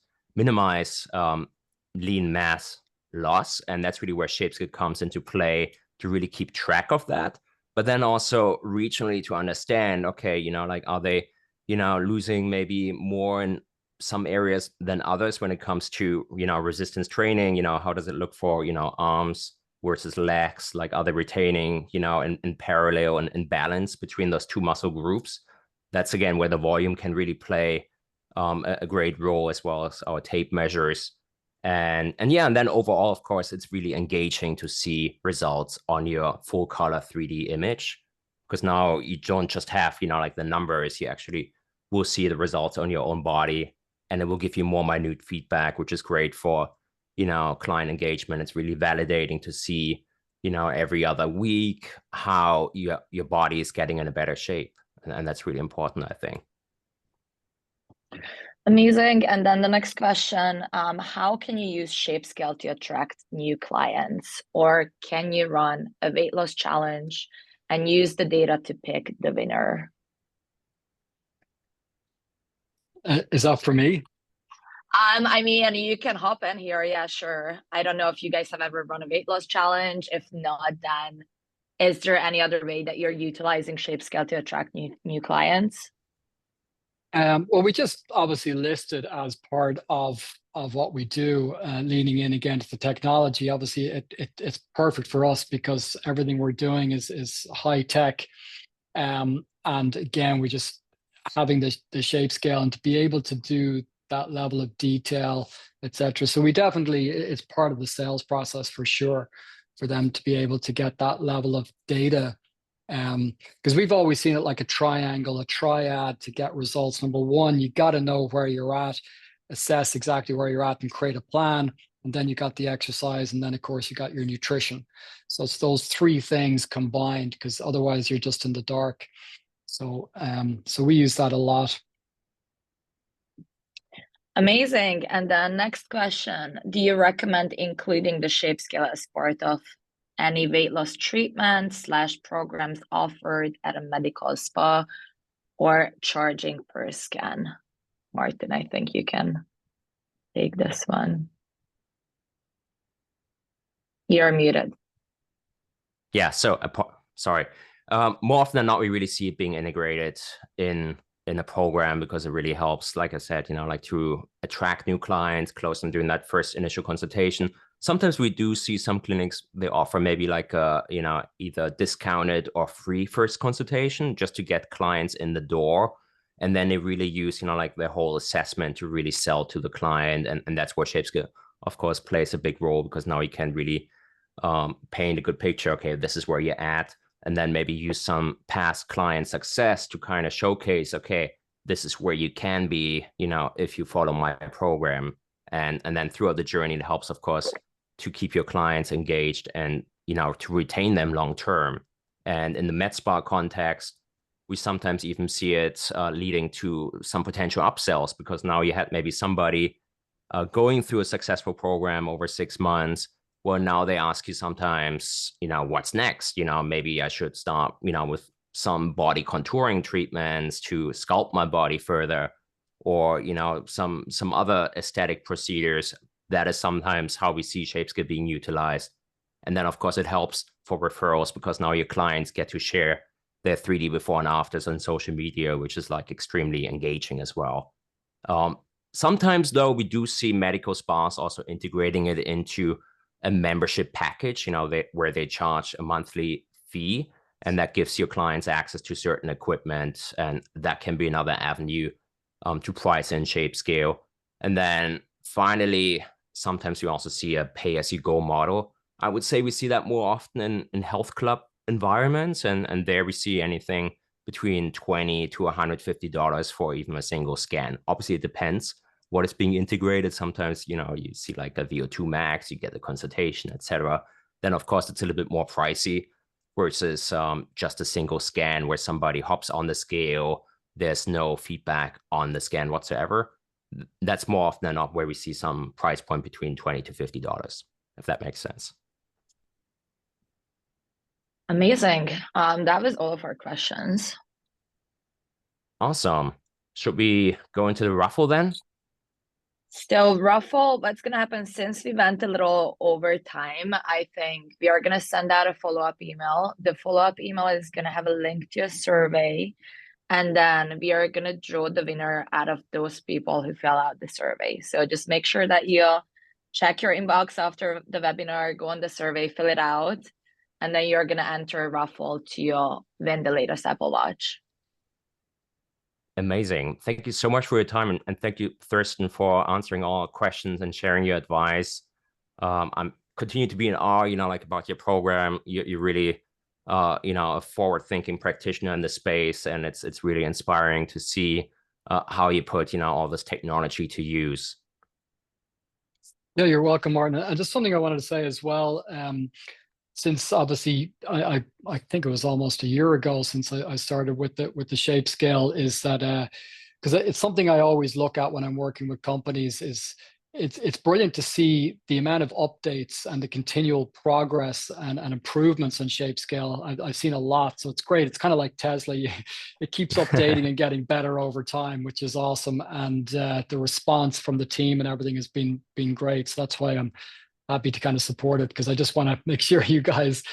[SPEAKER 1] lean mass loss. And that's really where ShapeScale comes into play, to really keep track of that, but then also regionally to understand, okay, like, are they losing maybe more in some areas than others when it comes to resistance training. How does it look for arms versus legs? Like, are they retaining in parallel and in balance between those two muscle groups? That's again where the volume can really play a great role, as well as our tape measures. And yeah, and then overall, of course, it's really engaging to see results on your full color 3D image, because now you don't just have, like the numbers, you actually will see the results on your own body, and it will give you more minute feedback, which is great for, client engagement. It's really validating to see, every other week how your body is getting in a better shape. And that's really important, I think.
[SPEAKER 3] Amazing. And then the next question, how can you use ShapeScale to attract new clients? Or can you run a weight loss challenge and use the data to pick the winner?
[SPEAKER 2] Is that for me?
[SPEAKER 3] I mean, you can hop in here. Yeah, sure. I don't know if you guys have ever run a weight loss challenge. If not, then is there any other way that you're utilizing ShapeScale to attract new clients?
[SPEAKER 2] Well, we just obviously listed as part of what we do, leaning in again to the technology. Obviously, it's perfect for us because everything we're doing is high tech. And again, we just having the shape scale and to be able to do that level of detail, etc. So we definitely, it's part of the sales process for sure, for them to be able to get that level of data. Because we've always seen it like a triangle, a triad to get results. Number one, you got to know where you're at, assess exactly where you're at, and create a plan. And then you got the exercise, and then of course you got your nutrition. So it's those three things combined, because otherwise you're just in the dark. So so we use that a lot.
[SPEAKER 3] Amazing. And then next question, do you recommend including the shape scale as part of any weight loss treatment / programs offered at a medical spa or charging per scan? Martin, I think you can take this one. You're muted.
[SPEAKER 1] Yeah, so sorry. More often than not, we really see it being integrated in a program because it really helps, like I said, like to attract new clients, close them during that first initial consultation. Sometimes we do see some clinics, they offer maybe like a, either discounted or free first consultation just to get clients in the door. And then they really use, like their whole assessment to really sell to the client. And that's where ShapeScale, of course, plays a big role, because now you can really paint a good picture. Okay, this is where you're at. And then maybe use some past client success to kind of showcase, okay, this is where you can be, if you follow my program. And then throughout the journey, it helps, of course, to keep your clients engaged and, to retain them long term. And in the med spa context, we sometimes even see it leading to some potential upsells, because now you had maybe somebody going through a successful program over 6 months. Well, now they ask you sometimes, what's next? Maybe I should start, with some body contouring treatments to sculpt my body further, or, some other aesthetic procedures. That is sometimes how we see ShapeScale being utilized. And then, of course, it helps for referrals, because now your clients get to share their 3D before and afters on social media, which is like extremely engaging as well. Sometimes, though, we do see medical spas also integrating it into a membership package, where they charge a monthly fee, and that gives your clients access to certain equipment, and that can be another avenue to price in ShapeScale. And then finally, sometimes we also see a pay-as-you-go model. I would say we see that more often in health club environments, and there we see anything between $20 to $150 for even a single scan. Obviously, it depends what is being integrated. Sometimes, you see like a VO2 max, you get the consultation, etc. Then, of course, it's a little bit more pricey versus just a single scan where somebody hops on the scale. There's no feedback on the scan whatsoever. That's more often than not where we see some price point between $20 to $50, if that makes sense.
[SPEAKER 3] Amazing. That was all of our questions.
[SPEAKER 1] Awesome. Should we go into the raffle then?
[SPEAKER 3] So raffle, what's going to happen, since we went a little over time, I think we are going to send out a follow-up email. The follow-up email is going to have a link to a survey, and then we are going to draw the winner out of those people who fill out the survey. So just make sure that you check your inbox after the webinar, go on the survey, fill it out, and then you're going to enter a raffle to win the latest Apple Watch.
[SPEAKER 1] Amazing. Thank you so much for your time, and thank you, Thurston, for answering all our questions and sharing your advice. I'm continue to be in awe, like about your program. You're really, a forward-thinking practitioner in the space, and it's really inspiring to see how you put, all this technology to use.
[SPEAKER 2] Yeah, you're welcome, Martin. And just something I wanted to say as well. Since obviously I think it was almost a year ago since I started with the ShapeScale, is that because it's something I always look at when I'm working with companies, is it's brilliant to see the amount of updates and the continual progress and improvements in ShapeScale. I've seen a lot, so it's great. It's kind of like Tesla. It keeps updating and getting better over time, which is awesome. And the response from the team and everything has been great. So that's why I'm happy to kind of support it, because I just want to make sure you guys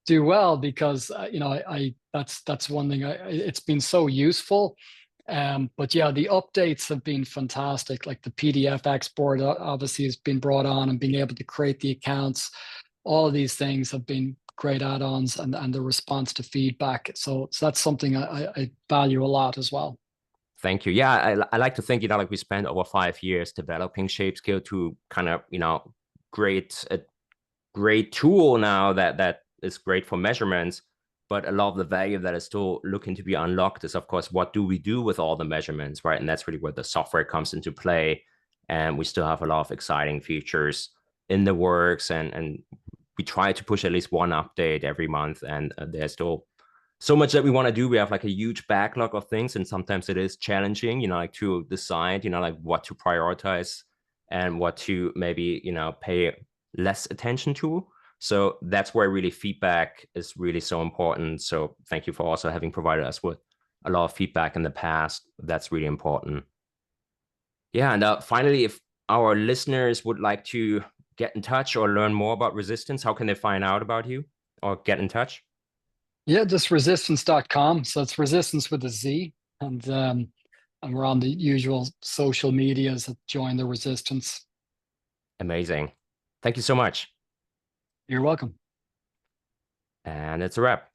[SPEAKER 2] do well, because I that's one thing. It's been so useful. But yeah, the updates have been fantastic. Like the PDF export obviously has been brought on, and being able to create the accounts. All of these things have been great add-ons, and the response to feedback. So that's something I value a lot as well.
[SPEAKER 1] Thank you. Yeah, I like to think, like we spent over 5 years developing ShapeScale to kind of, a great tool now that is great for measurements. But a lot of the value that is still looking to be unlocked is, of course, what do we do with all the measurements, right? And that's really where the software comes into play. And we still have a lot of exciting features in the works, and we try to push at least one update every month. And there's still so much that we want to do. We have like a huge backlog of things, and sometimes it is challenging, like to decide, like what to prioritize and what to maybe, pay less attention to. So that's where really feedback is really so important. So thank you for also having provided us with a lot of feedback in the past. That's really important. Yeah, and finally, if our listeners would like to get in touch or learn more about Resistance, how can they find out about you or get in touch?
[SPEAKER 2] Yeah, just resistance.com. So it's resistance with a Z. And we're on the usual social medias that join the resistance.
[SPEAKER 1] Amazing. Thank you so much.
[SPEAKER 2] You're welcome.
[SPEAKER 1] And it's a wrap.